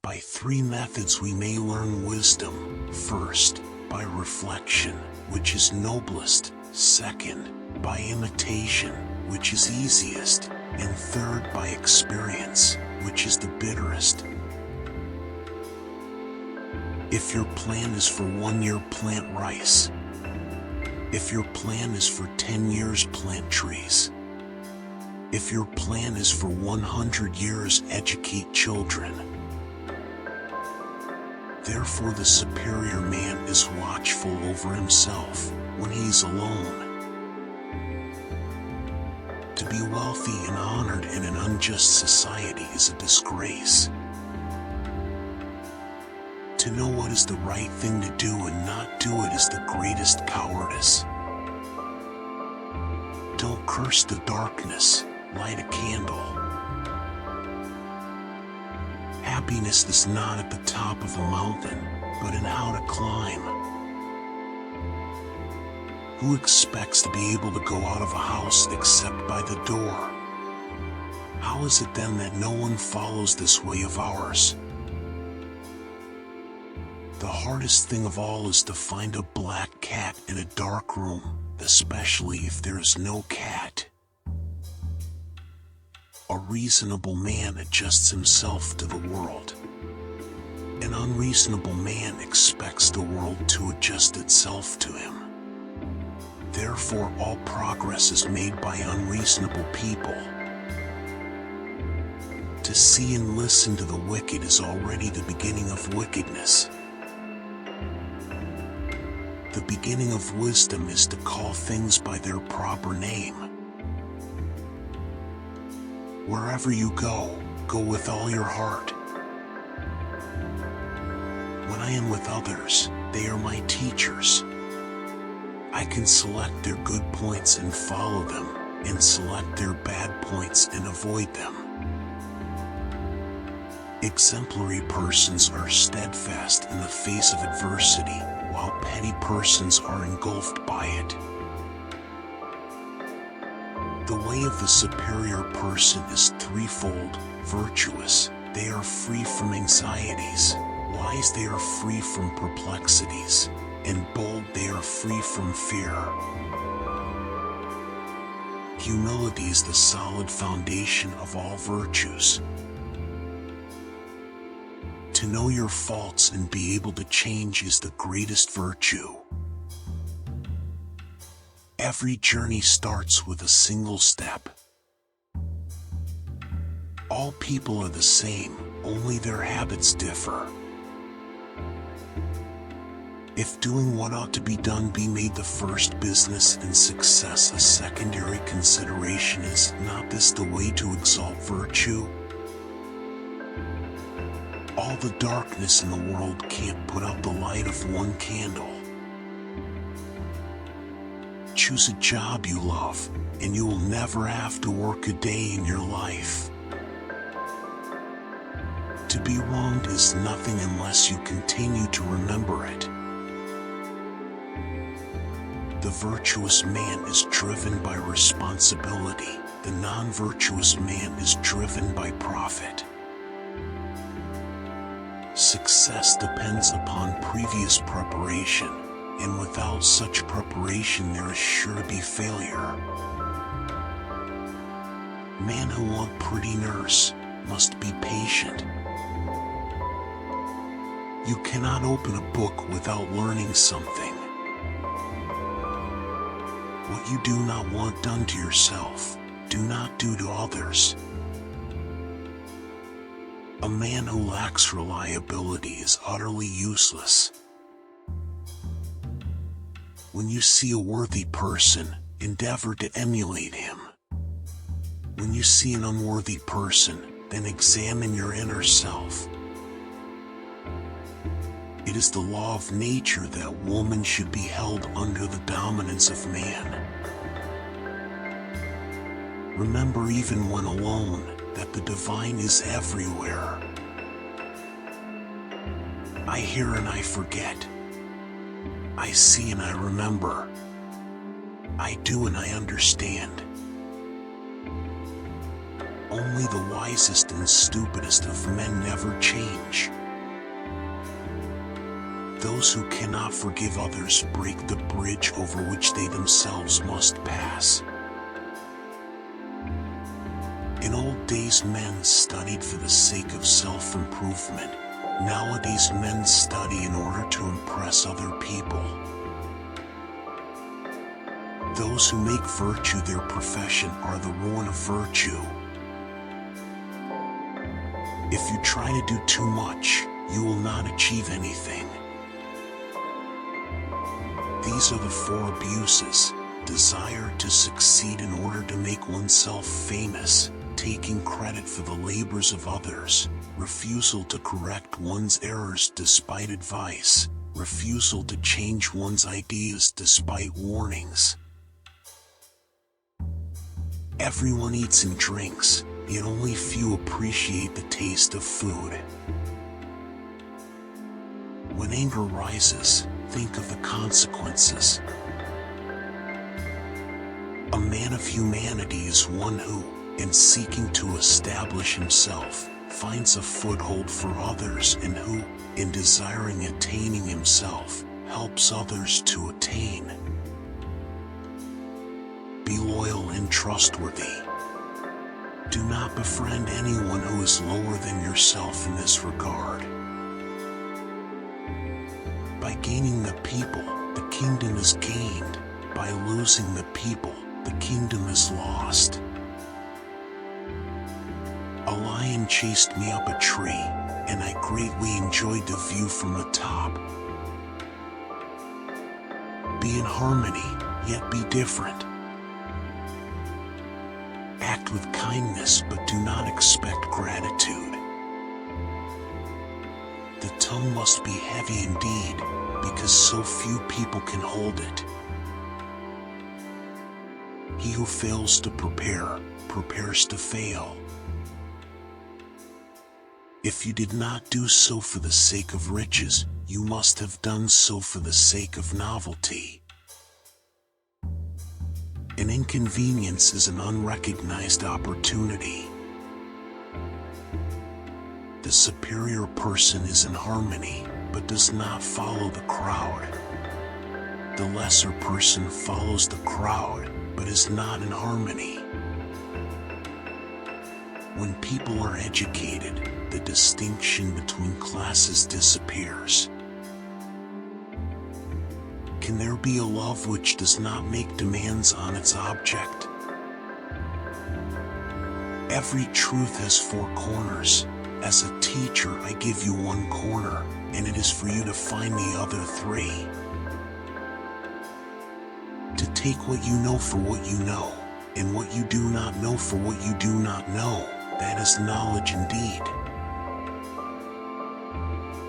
By three methods we may learn wisdom. First, by reflection, which is noblest. Second, by imitation, which is easiest. And third, by experience, which is the bitterest. If your plan is for 1 year, plant rice. If your plan is for 10 years, plant trees. If your plan is for 100 years, educate children. Therefore the superior man is watchful over himself when he is alone. To be wealthy and honored in an unjust society is a disgrace. To know what is the right thing to do and not do it is the greatest cowardice. Don't curse the darkness, light a candle. Happiness is not at the top of a mountain, but in how to climb. Who expects to be able to go out of a house except by the door? How is it then that no one follows this way of ours? The hardest thing of all is to find a black cat in a dark room, especially if there is no cat. A reasonable man adjusts himself to the world. An unreasonable man expects the world to adjust itself to him. Therefore, all progress is made by unreasonable people. To see and listen to the wicked is already the beginning of wickedness. The beginning of wisdom is to call things by their proper name. Wherever you go, go with all your heart. When I am with others, they are my teachers. I can select their good points and follow them, and select their bad points and avoid them. Exemplary persons are steadfast in the face of adversity, while petty persons are engulfed by it. The way of the superior person is threefold: virtuous, they are free from anxieties; wise, they are free from perplexities; and bold, they are free from fear. Humility is the solid foundation of all virtues. To know your faults and be able to change is the greatest virtue. Every journey starts with a single step. All people are the same, only their habits differ. If doing what ought to be done be made the first business and success a secondary consideration, is not this the way to exalt virtue? All the darkness in the world can't put out the light of one candle. Choose a job you love, and you will never have to work a day in your life. To be wronged is nothing unless you continue to remember it. The virtuous man is driven by responsibility. The non-virtuous man is driven by profit. Success depends upon previous preparation, and without such preparation there is sure to be failure. Man who want pretty nurse must be patient. You cannot open a book without learning something. What you do not want done to yourself, do not do to others. A man who lacks reliability is utterly useless. When you see a worthy person, endeavor to emulate him. When you see an unworthy person, then examine your inner self. It is the law of nature that woman should be held under the dominance of man. Remember, even when alone, that the divine is everywhere. I hear and I forget. I see and I remember. I do and I understand. Only the wisest and stupidest of men never change. Those who cannot forgive others break the bridge over which they themselves must pass. In old days, men studied for the sake of self-improvement. Nowadays, men study in order to impress other people. Those who make virtue their profession are the ruin of virtue. If you try to do too much, you will not achieve anything. These are the four abuses: desire to succeed in order to make oneself famous, taking credit for the labors of others, refusal to correct one's errors despite advice, refusal to change one's ideas despite warnings. Everyone eats and drinks, yet only few appreciate the taste of food. When anger rises, think of the consequences. A man of humanity is one who, in seeking to establish himself, finds a foothold for others, and who, in desiring attaining himself, helps others to attain. Be loyal and trustworthy. Do not befriend anyone who is lower than yourself in this regard. By gaining the people, the kingdom is gained. By losing the people, the kingdom is lost. A lion chased me up a tree, and I greatly enjoyed the view from the top. Be in harmony, yet be different. Act with kindness, but do not expect gratitude. The tongue must be heavy indeed, because so few people can hold it. He who fails to prepare, prepares to fail. If you did not do so for the sake of riches, you must have done so for the sake of novelty. An inconvenience is an unrecognized opportunity. The superior person is in harmony, but does not follow the crowd. The lesser person follows the crowd, but is not in harmony. When people are educated, the distinction between classes disappears. Can there be a love which does not make demands on its object? Every truth has four corners. As a teacher, I give you one corner, and it is for you to find the other three. To take what you know for what you know, and what you do not know for what you do not know, that is knowledge indeed.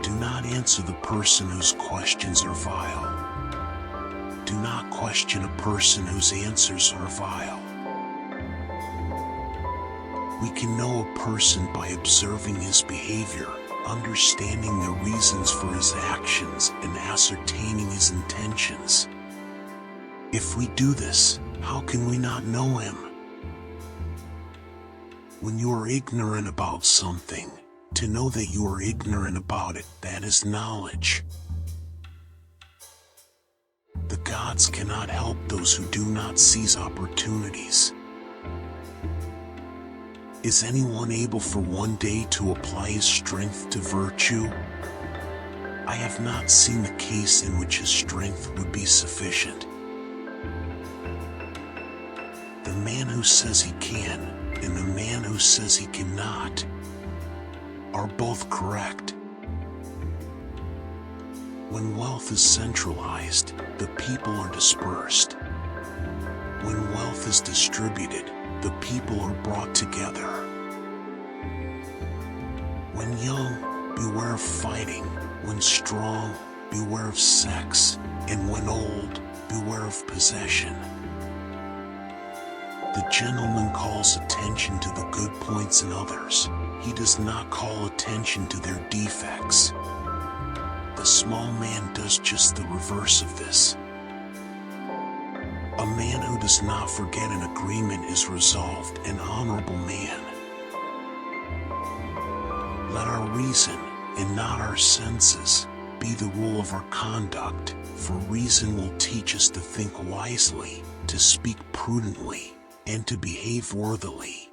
Do not answer the person whose questions are vile. Do not question a person whose answers are vile. We can know a person by observing his behavior, understanding the reasons for his actions, and ascertaining his intentions. If we do this, how can we not know him? When you are ignorant about something, to know that you are ignorant about it, that is knowledge. The gods cannot help those who do not seize opportunities. Is anyone able for one day to apply his strength to virtue? I have not seen the case in which his strength would be sufficient. The man who says he can, and the man who says he cannot, are both correct. When wealth is centralized, the people are dispersed. When wealth is distributed, the people are brought together. When young, beware of fighting. When strong, beware of sex. And when old, beware of possession. The gentleman calls attention to the good points in others. He does not call attention to their defects. The small man does just the reverse of this. A man who does not forget an agreement is resolved, an honorable man. Let our reason, and not our senses, be the rule of our conduct, for reason will teach us to think wisely, to speak prudently, and to behave worthily.